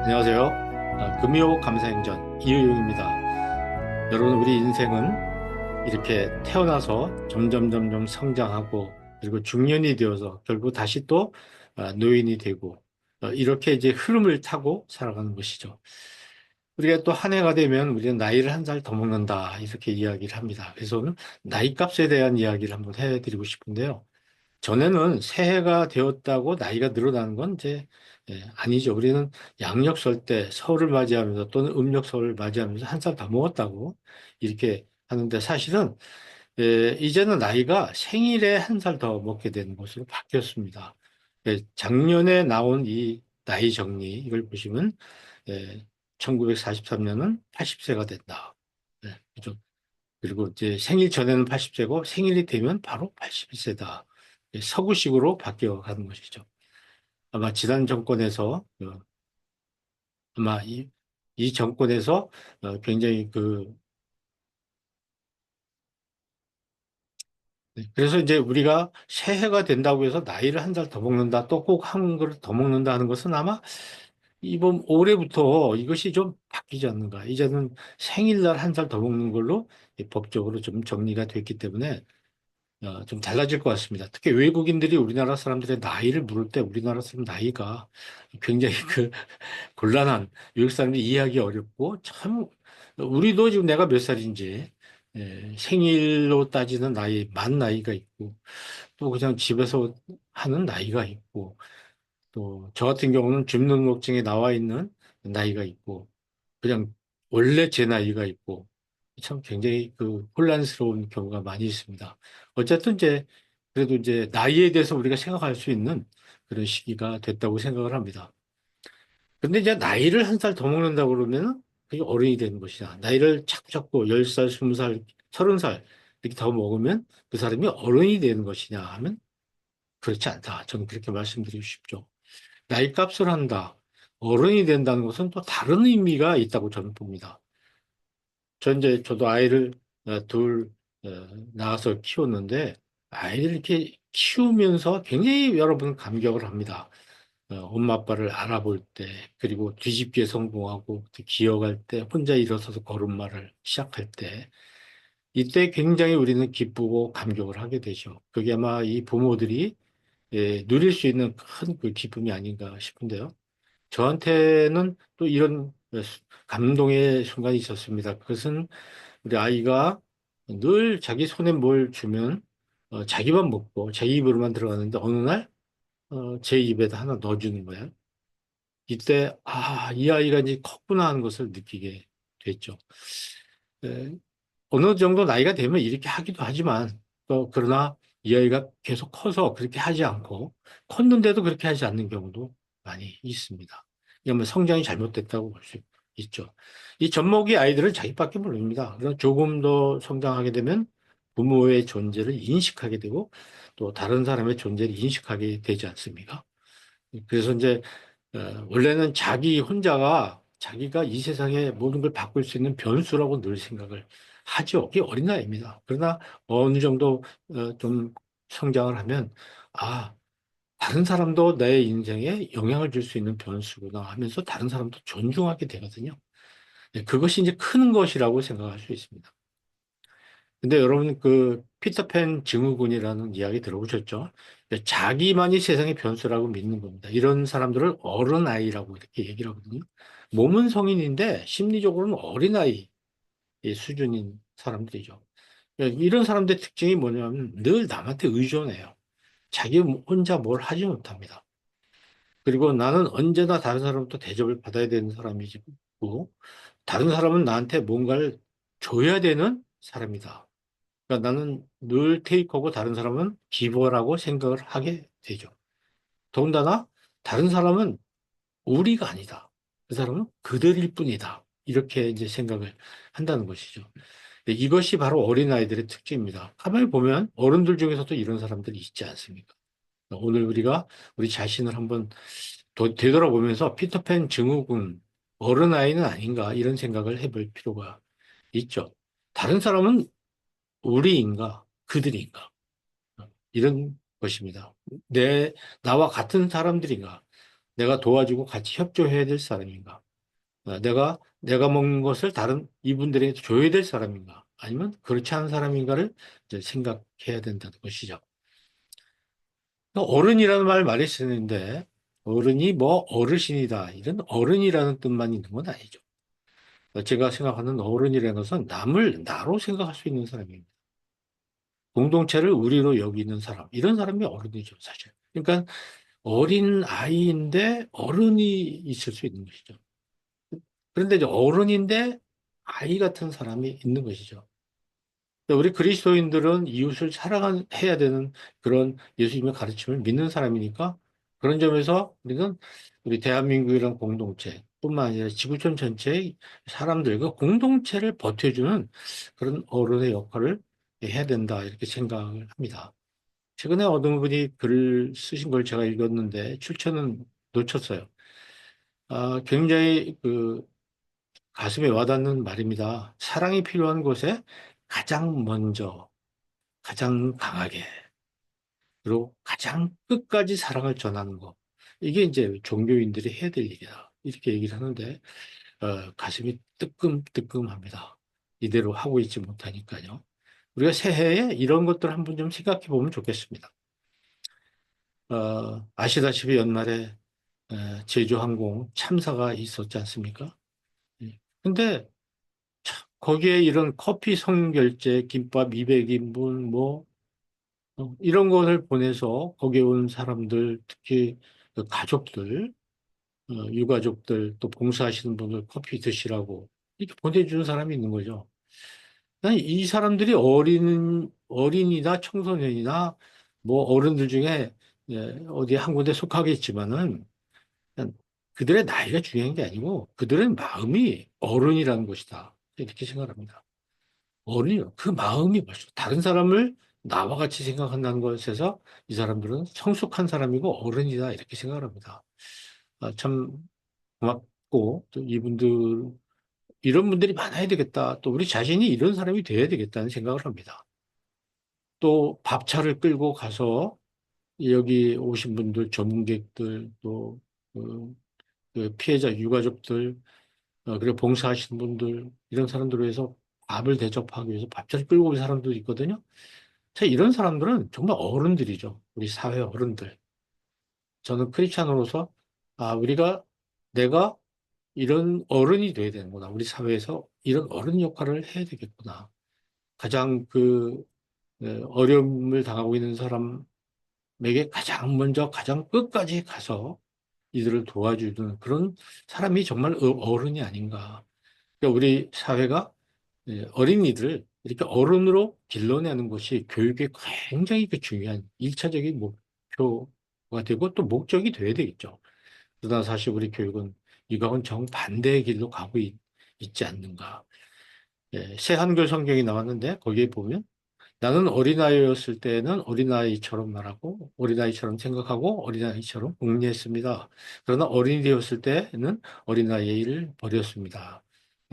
안녕하세요. 금요 감사행전 이의용입니다. 여러분, 우리 인생은 이렇게 태어나서 점점 성장하고 그리고 중년이 되어서 결국 다시 또 노인이 되고 이렇게 이제 흐름을 타고 살아가는 것이죠. 우리가 또 한 해가 되면 우리는 나이를 한 살 더 먹는다 이렇게 이야기를 합니다. 그래서 오늘 나이 값에 대한 이야기를 한번 해드리고 싶은데요. 전에는 새해가 되었다고 나이가 늘어나는 건 이제 아니죠. 우리는 양력설 때 설을 맞이하면서 또는 음력설을 맞이하면서 한 살 더 먹었다고 이렇게 하는데 사실은 이제는 나이가 생일에 한 살 더 먹게 되는 것으로 바뀌었습니다. 작년에 나온 이 나이 정리 이걸 보시면 1943년은 80세가 된다. 그죠? 그리고 이제 생일 전에는 80세고 생일이 되면 바로 81세다. 서구식으로 바뀌어 가는 것이죠. 아마 지난 정권에서 아마 이 정권에서 굉장히 그래서 이제 우리가 새해가 된다고 해서 나이를 한 살 더 먹는다, 또 꼭 한 그릇 더 먹는다 하는 것은 아마 이번 올해부터 이것이 좀 바뀌지 않는가. 이제는 생일날 한 살 더 먹는 걸로 법적으로 좀 정리가 됐기 때문에 좀 달라질 것 같습니다. 특히 외국인들이 우리나라 사람들의 나이를 물을 때 우리나라 사람 나이가 굉장히 곤란한, 외국 사람들이 이해하기 어렵고 참 우리도 지금 내가 몇 살인지 생일로 따지는 나이, 만 나이가 있고 또 그냥 집에서 하는 나이가 있고 또 저 같은 경우는 주민등록증에 나와 있는 나이가 있고 그냥 원래 제 나이가 있고 참 굉장히 혼란스러운 경우가 많이 있습니다. 어쨌든 이제 그래도 이제 나이에 대해서 우리가 생각할 수 있는 그런 시기가 됐다고 생각을 합니다. 근데 이제 나이를 한 살 더 먹는다 그러면 그게 어른이 되는 것이냐. 나이를 자꾸 자꾸 10살, 20살, 30살 이렇게 더 먹으면 그 사람이 어른이 되는 것이냐 하면 그렇지 않다. 저는 그렇게 말씀드리고 싶죠. 나이 값을 한다. 어른이 된다는 것은 또 다른 의미가 있다고 저는 봅니다. 저도 아이를 둘 어, 낳아서 키웠는데 아이를 이렇게 키우면서 굉장히 여러분 감격을 합니다. 엄마 아빠를 알아볼 때 그리고 뒤집기에 성공하고 또 기어갈 때 혼자 일어서서 걸음마를 시작할 때 이때 굉장히 우리는 기쁘고 감격을 하게 되죠. 그게 아마 이 부모들이 누릴 수 있는 큰 그 기쁨이 아닌가 싶은데요. 저한테는 또 이런 감동의 순간이 있었습니다. 그것은 우리 아이가 늘 자기 손에 뭘 주면 자기만 먹고 자기 입으로만 들어가는데 어느 날 제 입에다 하나 넣어주는 거예요. 이때 이 아이가 이제 컸구나 하는 것을 느끼게 됐죠. 에, 어느 정도 나이가 되면 이렇게 하기도 하지만 또 그러나 이 아이가 계속 커서 그렇게 하지 않고 컸는데도 그렇게 하지 않는 경우도 많이 있습니다. 이러면 성장이 잘못됐다고 볼 수 있죠. 이 젖먹이 아이들은 자기밖에 모릅니다. 그래서 조금 더 성장하게 되면 부모의 존재를 인식하게 되고 또 다른 사람의 존재를 인식하게 되지 않습니까? 그래서 이제 원래는 자기 혼자가 자기가 이 세상의 모든 걸 바꿀 수 있는 변수라고 늘 생각을 하죠. 그게 어린아이입니다. 그러나 어느 정도 좀 성장을 하면 아, 다른 사람도 내 인생에 영향을 줄 수 있는 변수구나 하면서 다른 사람도 존중하게 되거든요. 그것이 이제 큰 것이라고 생각할 수 있습니다. 근데 여러분 피터팬 증후군이라는 이야기 들어보셨죠? 자기만이 세상의 변수라고 믿는 겁니다. 이런 사람들을 어른아이라고 이렇게 얘기를 하거든요. 몸은 성인인데 심리적으로는 어린아이 수준인 사람들이죠. 이런 사람들의 특징이 뭐냐면 늘 남한테 의존해요. 자기 혼자 뭘 하지 못합니다. 그리고 나는 언제나 다른 사람부터 대접을 받아야 되는 사람이고 다른 사람은 나한테 뭔가를 줘야 되는 사람이다. 그러니까 나는 늘 테이크하고 다른 사람은 기버라고 생각을 하게 되죠. 더군다나 다른 사람은 우리가 아니다. 그 사람은 그들일 뿐이다. 이렇게 이제 생각을 한다는 것이죠. 이것이 바로 어린아이들의 특징입니다. 가만히 보면 어른들 중에서도 이런 사람들이 있지 않습니까? 오늘 우리가 우리 자신을 한번 되돌아보면서 피터팬 증후군, 어른아이는 아닌가 이런 생각을 해볼 필요가 있죠. 다른 사람은 우리인가 그들인가 이런 것입니다. 나와 같은 사람들인가? 내가 도와주고 같이 협조해야 될 사람인가? 내가 먹는 것을 다른 이분들에게 줘야 될 사람인가? 아니면 그렇지 않은 사람인가를 이제 생각해야 된다는 것이죠. 어른이라는 말 많이 쓰는데, 어른이 뭐 어르신이다. 이런 어른이라는 뜻만 있는 건 아니죠. 제가 생각하는 어른이라는 것은 남을 나로 생각할 수 있는 사람입니다. 공동체를 우리로 여기는 사람. 이런 사람이 어른이죠, 사실. 그러니까 어린 아이인데 어른이 있을 수 있는 것이죠. 그런데 이제 어른인데 아이 같은 사람이 있는 것이죠. 우리 그리스도인들은 이웃을 사랑해야 되는 그런 예수님의 가르침을 믿는 사람이니까 그런 점에서 우리 대한민국이란 공동체 뿐만 아니라 지구촌 전체의 사람들과 공동체를 버텨주는 그런 어른의 역할을 해야 된다 이렇게 생각을 합니다. 최근에 어떤 분이 글을 쓰신 걸 제가 읽었는데 출처는 놓쳤어요. 굉장히 가슴에 와닿는 말입니다. 사랑이 필요한 곳에 가장 먼저, 가장 강하게, 그리고 가장 끝까지 사랑을 전하는 것. 이게 이제 종교인들이 해야 될 일이다. 이렇게 얘기를 하는데, 가슴이 뜨끔뜨끔합니다. 이대로 하고 있지 못하니까요. 우리가 새해에 이런 것들 한번 좀 생각해 보면 좋겠습니다. 아시다시피 연말에 제주항공 참사가 있었지 않습니까? 예. 근데 거기에 이런 커피 선결제, 김밥 200인분, 이런 것을 보내서 거기에 온 사람들, 특히 그 가족들, 유가족들, 또 봉사하시는 분들 커피 드시라고 이렇게 보내주는 사람이 있는 거죠. 난 이 사람들이 어린이나 청소년이나 뭐 어른들 중에 어디 한 군데 속하겠지만은 그냥 그들의 나이가 중요한 게 아니고 그들의 마음이 어른이라는 것이다. 이렇게 생각합니다. 어른이요. 그 마음이 벌써 다른 사람을 나와 같이 생각한다는 것에서 이 사람들은 성숙한 사람이고 어른이다 이렇게 생각합니다. 참 고맙고 또 이런 분들이 많아야 되겠다. 또 우리 자신이 이런 사람이 돼야 되겠다는 생각을 합니다. 또 밥차를 끌고 가서 여기 오신 분들, 전문객들, 또 그 피해자 유가족들, 그리고 봉사하시는 분들, 이런 사람들을 위해서 밥을 대접하기 위해서 밥차를 끌고 온 사람도 있거든요. 자, 이런 사람들은 정말 어른들이죠. 우리 사회 어른들. 저는 크리스찬으로서, 내가 이런 어른이 돼야 되는구나. 우리 사회에서 이런 어른 역할을 해야 되겠구나. 가장 어려움을 당하고 있는 사람에게 가장 먼저, 가장 끝까지 가서 이들을 도와주는 그런 사람이 정말 어른이 아닌가. 그러니까 우리 사회가 어린이들을 이렇게 어른으로 길러내는 것이 교육의 굉장히 중요한 일차적인 목표가 되고 또 목적이 돼야 되겠죠. 그러나 사실 우리 교육은 이거하고는 정반대의 길로 가고 있지 않는가. 새 한글 성경이 나왔는데 거기에 보면 나는 어린아이였을 때는 어린아이처럼 말하고 어린아이처럼 생각하고 어린아이처럼 궁리했습니다. 그러나 어린이 되었을 때는 어린아이를 버렸습니다.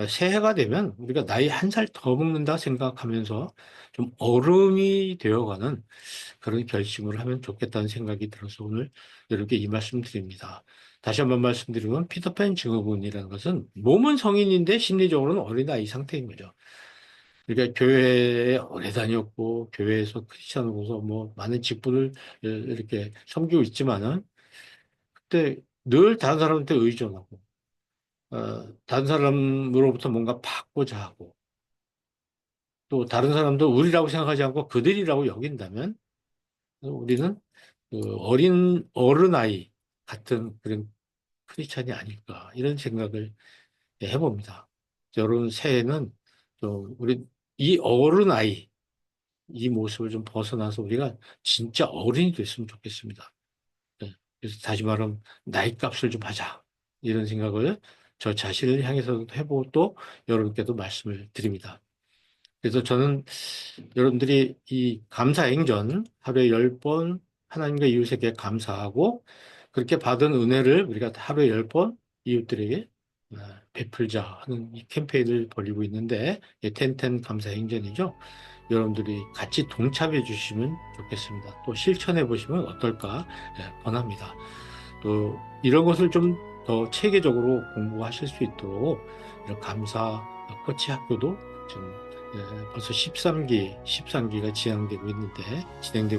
새해가 되면 우리가 나이 한 살 더 먹는다 생각하면서 좀 어른이 되어가는 그런 결심을 하면 좋겠다는 생각이 들어서 오늘 이렇게 이 말씀 드립니다. 다시 한번 말씀드리면 피터팬 증후군이라는 것은 몸은 성인인데 심리적으로는 어린아이 상태인 거죠. 그러니까 교회에 오래 다녔고 교회에서 크리스천으로서 뭐 많은 직분을 이렇게 섬기고 있지만은 그때 늘 다른 사람한테 의존하고 다른 사람으로부터 뭔가 받고자 하고 또 다른 사람도 우리라고 생각하지 않고 그들이라고 여긴다면 우리는 어른아이 같은 그런 크리스찬이 아닐까 이런 생각을 해봅니다. 여러분 새해는 좀 우리 이 어른아이 이 모습을 좀 벗어나서 우리가 진짜 어른이 됐으면 좋겠습니다. 네. 그래서 다시 말하면 나이 값을 좀 하자. 이런 생각을 저 자신을 향해서도 해보고 또 여러분께도 말씀을 드립니다. 그래서 저는 여러분들이 이 감사행전 하루에 10번 하나님과 이웃에게 감사하고 그렇게 받은 은혜를 우리가 하루에 10번 이웃들에게 베풀자 하는 이 캠페인을 벌이고 있는데 텐텐 감사행전이죠. 여러분들이 같이 동참해 주시면 좋겠습니다. 또 실천해 보시면 어떨까 권합니다. 또 이런 것을 좀 더 체계적으로 공부하실 수 있도록 이런 감사 코치 학교도 지금 벌써 13기가 진행되고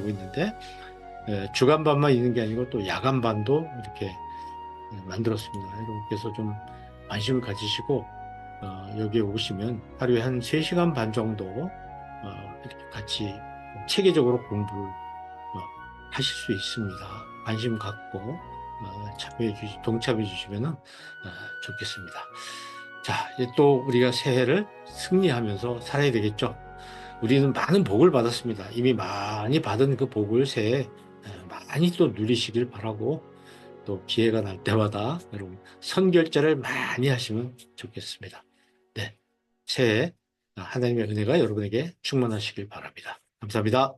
있는데 주간반만 있는 게 아니고 또 야간반도 이렇게 만들었습니다. 여러분께서 좀 관심을 가지시고 여기에 오시면 하루에 한 3시간 반 정도 이렇게 같이 체계적으로 공부를 하실 수 있습니다. 관심 갖고 동참해 주시면 좋겠습니다. 자, 이제 또 우리가 새해를 승리하면서 살아야 되겠죠. 우리는 많은 복을 받았습니다. 이미 많이 받은 그 복을 새해 많이 또 누리시길 바라고 또 기회가 날 때마다 여러분 선결제를 많이 하시면 좋겠습니다. 네, 새해 하나님의 은혜가 여러분에게 충만하시길 바랍니다. 감사합니다.